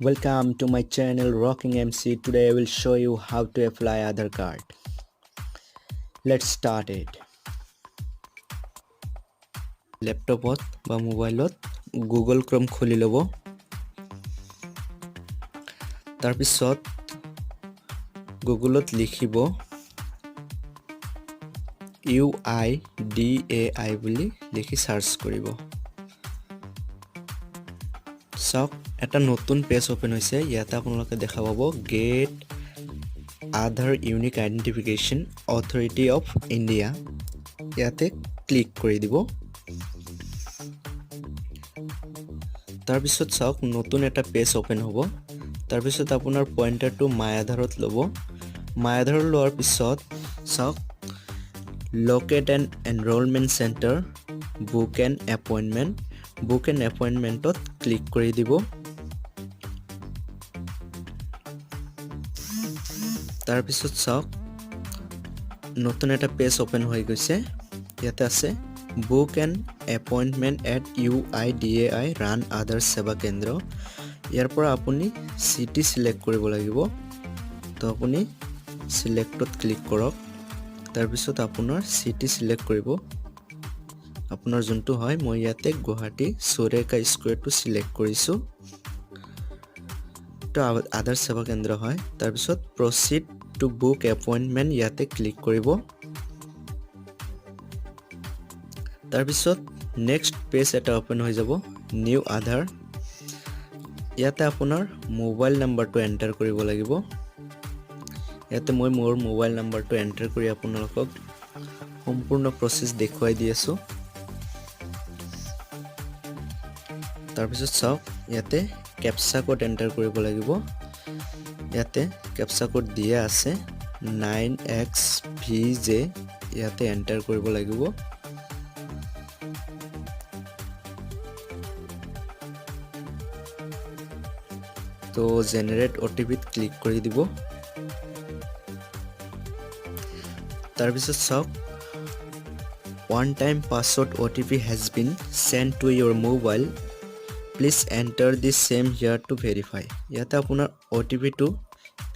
Welcome to my channel Rocking MC. Today I will show you how to apply Aadhaar card. Let's start it. ল্যাপটপত বা মোবাইলত Google Chrome খুলি লব। তাৰ পিছত Googleত লিখিব UIDAI বুলি লিখি সাৰ্চ কৰিব। সক এটা নতুন পেজ ওপেন হৈছে। ইয়াতে আপোনালোকে দেখা পাব গেট Aadhaar Unique Identification Authority of India ইয়াতে ক্লিক কৰি দিব। তাৰ পিছত সক নতুন এটা পেজ ওপেন হ'ব। তাৰ পিছত আপোনাৰ পইন্টাৰটো মাই আধাৰত ল'ব। মাই আধাৰ লোৱাৰ পিছত সক locate an enrollment center book an appointmentত ক্লিক কৰি দিব। তাৰ পিছত সক নতুন এটা পেজ ওপেন হৈ গৈছে। ইয়াতে আছে book an appointment at UIDAI run Aadhaar সেৱা কেন্দ্ৰ। ইয়াৰ পৰা আপুনি সিটি সিলেক্ট কৰিব লাগিব। তো আপুনি সিলেক্টত ক্লিক কৰক। তাৰ পিছত আপোনাৰ সিটি সিলেক্ট কৰিব। আপোনাৰ যোনটো হয় মই ইয়াতে গুৱাহাটী সোৰেকা স্কয়াৰটো সিলেক্ট কৰিছো। তো আধাৰ সেৱা কেন্দ্ৰ হয়। তাৰ পিছত proceed to book appointment ইয়াতে ক্লিক কৰিব। তাৰ পিছত নেক্সট পেজ এটা ওপেন হৈ যাব নিউ আধাৰ। ইয়াতে আপোনাৰ মোবাইল নাম্বাৰটো এন্টাৰ কৰিব লাগিব। ইয়াতে মই মোৰ মোবাইল নাম্বাৰটো এন্টাৰ কৰি আপোনালোকক সম্পূৰ্ণ প্ৰসেস দেখুৱাই দি আছো। তাৰ পিছত চাওক ইয়াতে ক্যাপচা কোড এন্টাৰ কৰিব লাগিব। ইয়াতে ক্যাপচা কোড দিয়া আছে 9XVJ ইয়াতে এন্টাৰ কৰিব লাগিব। তো জেনাৰেট OTP ক্লিক কৰি দিব। তাৰ পিছত চাওক one time password OTP has been sent to your mobile. Please enter the same here to verify. ইয়াতে আপোনাৰ OTP টো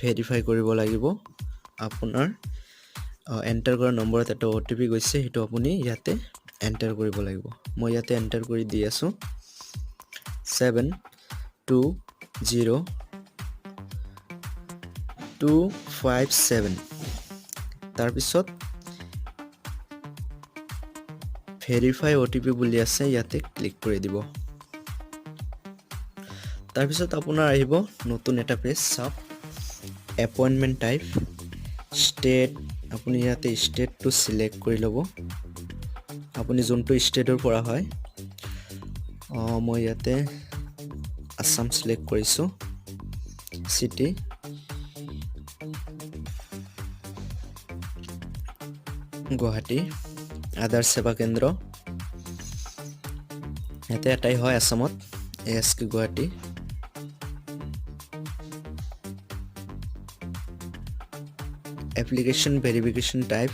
ভেৰিফাই কৰিব লাগিব। আপোনাৰ এন্টাৰ কৰা নম্বৰত এটা OTP গৈছে, হেতু আপুনি ইয়াতে এন্টাৰ কৰিব লাগিব। মই ইয়াতে এন্টাৰ কৰি দি আছো 720257। তাৰ পিছত ভেৰিফাই OTP বুলি আছে, ইয়াতে ক্লিক কৰি দিব। তাৰ পিছত আপোনাৰ আহিব নতুন এটা পেজ। চাওক এপইন্টমেন্ট টাইপ ষ্টেট, আপুনি ইয়াতে ষ্টেটটো সিলেক্ট কৰি ল'ব। আপুনি যোনটো ষ্টেটৰ পৰা হয়। মই ইয়াতে আসাম সিলেক্ট কৰিছো। সিটি গুৱাহাটী আধাৰ সেৱা কেন্দ্ৰ ইয়াতে এটাই হয় আসামত ASK Guwahati. Application verification type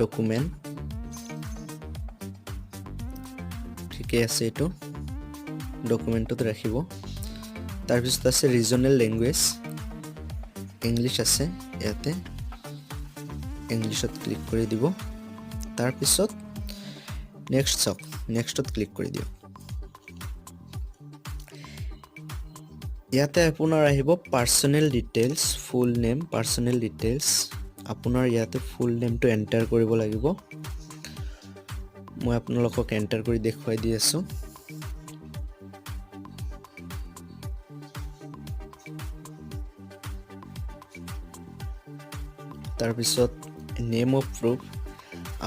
document ঠিকে আছে, এটো ডকুমেন্টত ৰাখিব। তাৰ পিছত আছে ৰিজনাল ল্যাঙ্গুৱেজ ইংলিশ আছে, ইয়াতে ইংলিশত ক্লিক কৰি দিব। তাৰ পিছত নেক্সট চাওক নেক্সটত ক্লিক কৰি দিয়ক। ইয়াতে আপোনাৰ আহিব personnel details full name personnel details. আপোনাৰ ইয়াতে ফুল নেমটো এন্টাৰ কৰিব লাগিব। মই আপোনালোকক এন্টাৰ কৰি দেখুৱাই দি আছো। তাৰ পিছত নেম অফ প্ৰুফ,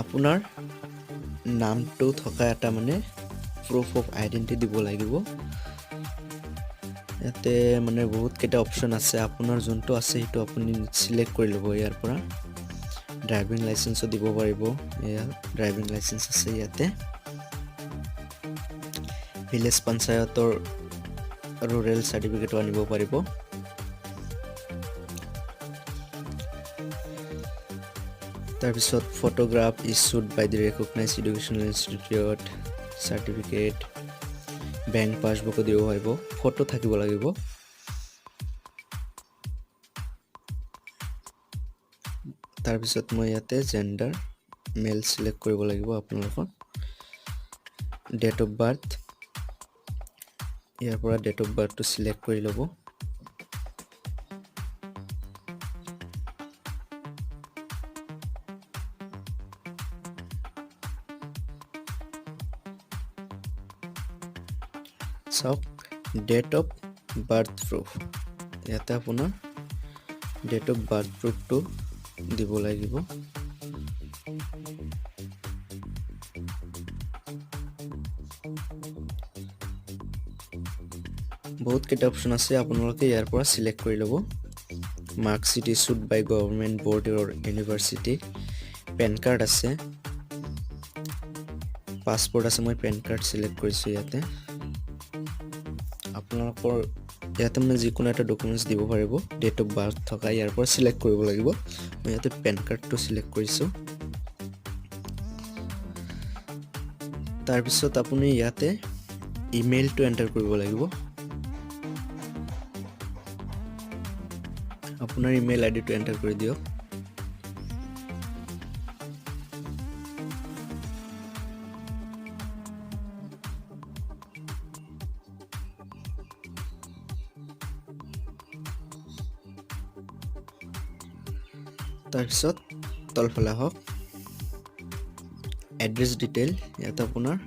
আপোনাৰ নামটো থকা এটা মানে প্ৰুফ অফ আইডেন্টিটি দিব লাগিব। ইয়াতে মানে বহুত কেইটা অপচন আছে, আপোনাৰ যোনটো আছে সেইটো আপুনি সিলেক্ট কৰি ল'ব। ইয়াৰ পৰা ড্ৰাইভিং লাইসেন্সও দিব পাৰিব। এয়া ড্ৰাইভিং লাইসেন্স আছে। ইয়াতে ভিলেজ পঞ্চায়তৰ ৰুৰেল সাৰ্টিফিকেটও আনিব পাৰিব। তাৰ পিছত photograph issued by the recognised educational institute certificate bank passbook দিব পাৰিব ফটো থাকিব লাগিব তাৰ পিছত মই ইয়াতে জেন্ডাৰ মেল সিলেক্ট কৰিব লাগিব আপোনালোকৰ ডেট অফ বাৰ্থ ইয়াৰ পৰা ডেট অফ বাৰ্থটো সিলেক্ট কৰি ল'ব চাওক ডেট অফ বাৰ্থ প্ৰুফ ইয়াতে আপোনাৰ ডেট অফ বাৰ্থ প্ৰুফটো দিব লাগিব বহুত কেইটা অপচন আছে আপোনালোকে ইয়াৰ পৰা সিলেক্ট কৰি ল'ব মাৰ্কশিট ইছুড বাই গভৰ্নমেণ্ট বৰ্ড অৰ ইউনিভাৰ্চিটি পেন কাৰ্ড আছে পাছপোৰ্ট আছে মই পেন কাৰ্ড সিলেক্ট কৰিছোঁ ইয়াতে আপোনালোকৰ ইয়াতে মানে যিকোনো এটা ডকুমেণ্টছ দিব পাৰিব ডেট অফ বাৰ্থ থকা ইয়াৰ পৰা সিলেক্ট কৰিব লাগিব মই ইয়াতে পেন কাৰ্ডটো সিলেক্ট কৰিছোঁ তাৰপিছত আপুনি ইয়াতে ইমেইলটো এণ্টাৰ কৰিব লাগিব আপোনাৰ ইমেইল আইডিটো এণ্টাৰ কৰি দিয়ক তাৰপিছত তলফালে আহক এড্ৰেছ ডিটেইল ইয়াতে আপোনাৰ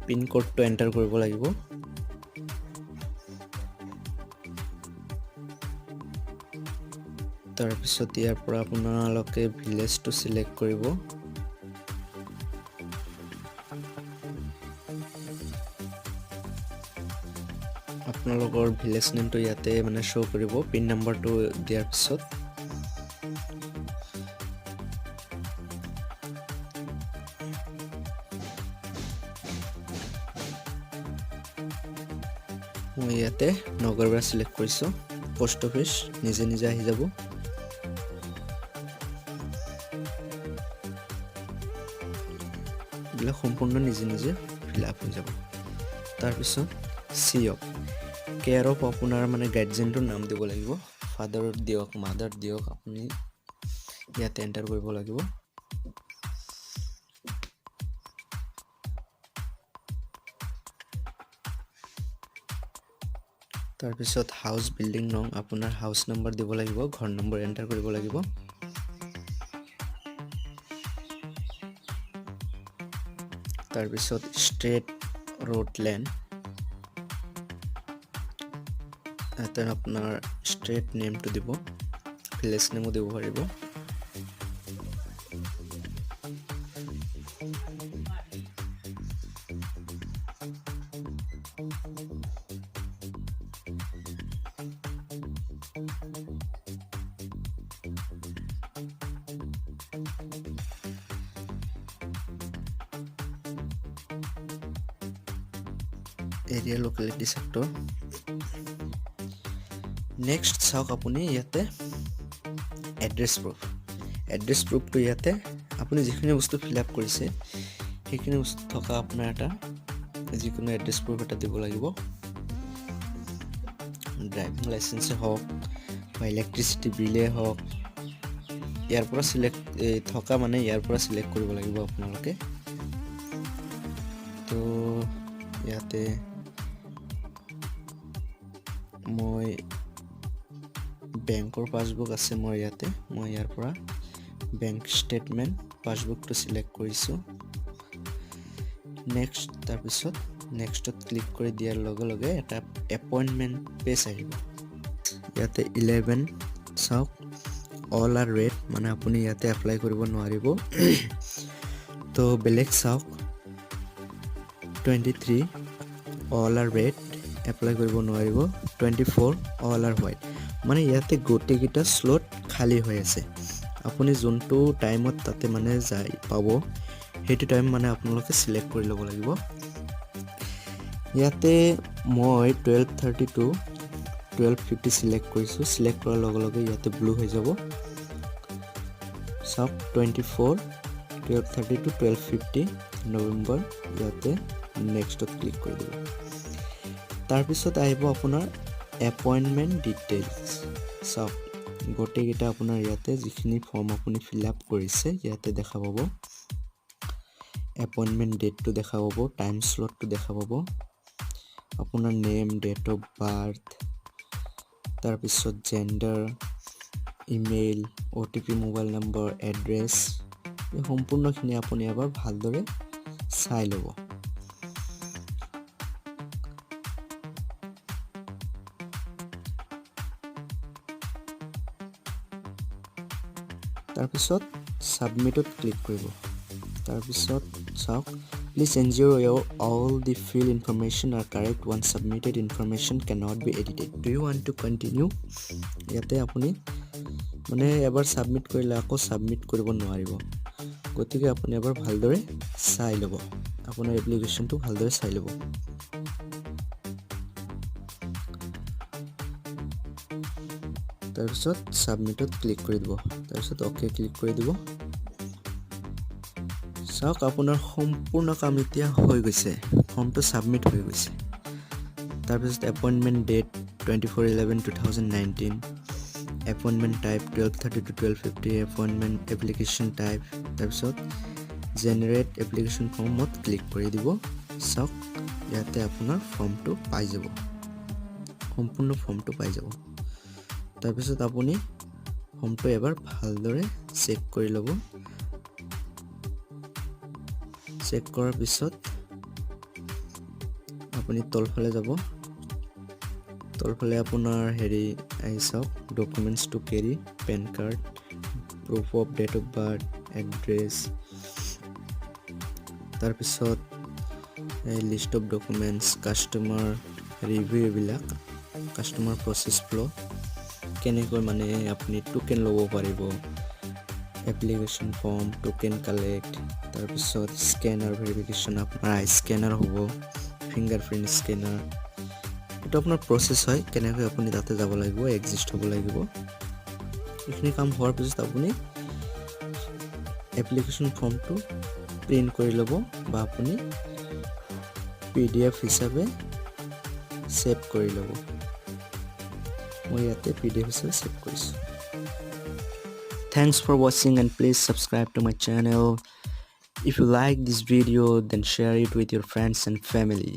পিন কোডটো এণ্টাৰ কৰিব লাগিব তাৰপিছত ইয়াৰ পৰা আপোনালোকে ভিলেজটো সিলেক্ট কৰিব আপোনালোকৰ ভিলেজ নেমটো ইয়াতে মানে শ্ব' কৰিব পিন নম্বৰটো দিয়াৰ পিছত মই ইয়াতে নগৰবা সিলেক্ট কৰিছোঁ পোষ্ট অফিচ নিজে নিজে আহি যাব এইবিলাক সম্পূৰ্ণ নিজে নিজে ফিল আপ হৈ যাব তাৰপিছত চি অফ কেয়াৰ অফ আপোনাৰ মানে গাৰ্জেনটোৰ নাম দিব লাগিব ফাদাৰ দিয়ক মাদাৰ দিয়ক আপুনি ইয়াতে এণ্টাৰ কৰিব লাগিব তাৰপিছত হাউচ বিল্ডিং নং আপোনাৰ হাউচ নম্বৰ দিব লাগিব ঘৰ নম্বৰ এণ্টাৰ কৰিব লাগিব তাৰপিছত ষ্ট্ৰেট ৰোড লেণ্ড ইয়াতে আপোনাৰ ষ্ট্ৰেট নেমটো দিব ভিলেজ নেমো দিব পাৰিব এৰিয়া লোকেলিটি সেক্টৰ নেক্সট চাওক আপুনি ইয়াতে এড্ৰেছ প্ৰুফটো ইয়াতে আপুনি যিখিনি বস্তু ফিল আপ কৰিছে সেইখিনি বস্তু থকা আপোনাৰ এটা যিকোনো এড্ৰেছ প্ৰুফ এটা দিব লাগিব ড্ৰাইভিং লাইচেন্সে হওক বা ইলেক্ট্ৰিচিটি বিলে হওক ইয়াৰ পৰা সিলেক্ট থকা মানে ইয়াৰ পৰা সিলেক্ট কৰিব লাগিব আপোনালোকে তো ইয়াতে মই বেংকৰ পাছবুক আছে মই ইয়াৰ পৰা বেংক ষ্টেটমেণ্ট পাছবুকটো সিলেক্ট কৰিছোঁ নেক্সট তাৰপিছত নেক্সটত ক্লিক কৰি দিয়াৰ লগে লগে এটা এপইণ্টমেণ্ট পেজ আহিব ইয়াতে 11 চাওক অল আৰ ৰেড মানে আপুনি ইয়াতে এপ্লাই কৰিব নোৱাৰিব তো বেলেগ চাওক 23 অল আৰ ৰেড এপ্লাই কৰিব নোৱাৰিব 24 অল আৰ হোৱাইট মানে ইয়াতে গোটেইকেইটা স্লট খালী হৈ আছে আপুনি যোনটো টাইমত তাতে মানে যাই পাব সেইটো টাইম মানে আপোনালোকে সিলেক্ট কৰি ল'ব লাগিব ইয়াতে মই 12:30 to 12:50 সিলেক্ট কৰিছোঁ সিলেক্ট কৰাৰ লগে লগে ইয়াতে ব্লু হৈ যাব চাওক 24 12:30 to 12:50 নৱেম্বৰ ইয়াতে নেক্সটত ক্লিক কৰি দিব তাৰপিছত আহিব আপোনাৰ এপইণ্টমেণ্ট ডিটেইলছ চাওক গোটেইকেইটা আপোনাৰ ইয়াতে যিখিনি ফৰ্ম আপুনি ফিল আপ কৰিছে ইয়াতে দেখা পাব এপইণ্টমেণ্ট ডেটটো দেখা পাব টাইম স্লটটো দেখা পাব আপোনাৰ নেম ডেট অফ বাৰ্থ তাৰপিছত gender email OTP mobile number address এই সম্পূৰ্ণখিনি আপুনি এবাৰ ভালদৰে চাই ল'ব তাৰপিছত সাবমিটত ক্লিক কৰিব তাৰপিছত চাওক please এনজিঅ'ৰ all the field information are correct once submitted information cannot be edited do you want to continue ইয়াতে আপুনি মানে এবাৰ সাবমিট কৰিলে আকৌ সাবমিট কৰিব নোৱাৰিব গতিকে আপুনি এবাৰ ভালদৰে চাই ল'ব আপোনাৰ এপ্লিকেশ্যনটো ভালদৰে চাই ল'ব তাৰপিছত সাবমিটত ক্লিক কৰি দিব তাৰপিছত ওকে ক্লিক কৰি দিব চাওক আপোনাৰ সম্পূৰ্ণ কাম এতিয়া হৈ গৈছে ফৰ্মটো সাবমিট হৈ গৈছে তাৰপিছত appointment date 24/11/2019 appointment type 1230 to 1250 appointment application type তাৰপিছত জেনেৰেট এপ্লিকেশ্যন ফৰ্মত ক্লিক কৰি দিব চাওক ইয়াতে আপোনাৰ ফৰ্মটো পাই যাব সম্পূৰ্ণ ফৰ্মটো পাই যাব তাৰপিছত আপুনি ফৰ্মটো এবাৰ ভালদৰে চেক কৰি ল'ব চেক কৰাৰ পিছত আপুনি তলফালে যাব তলফালে আপোনাৰ হেৰি আহি চাওক documents to carry PAN card proof of date of birth address তাৰপিছত এই list of documents customer review এইবিলাক কাষ্টমাৰ প্ৰচেছ ফ্ল' কেনেকৈ মানে আপুনি টোকেন ল'ব পাৰিব এপ্লিকেশ্যন ফৰ্ম টোকেন কালেক্ট তাৰপিছত স্কেনাৰ ভেৰিফিকেশ্যন আপোনাৰ আই স্কেনাৰ হ'ব ফিংগাৰপ্ৰিণ্ট স্কেনাৰ এইটো আপোনাৰ প্ৰচেছ হয় কেনেকৈ আপুনি তাতে যাব লাগিব এক্সিষ্ট হ'ব লাগিব এইখিনি কাম হোৱাৰ পিছত আপুনি এপ্লিকেশ্যন ফৰ্মটো প্ৰিণ্ট কৰি ল'ব বা আপুনি PDF হিচাপে সেভ কৰি ল'ব মই ইয়াতে PDF হিচাপে সেভ কৰিছোঁ Thanks for watching and please subscribe to my channel. If you like this video then share it with your friends and family.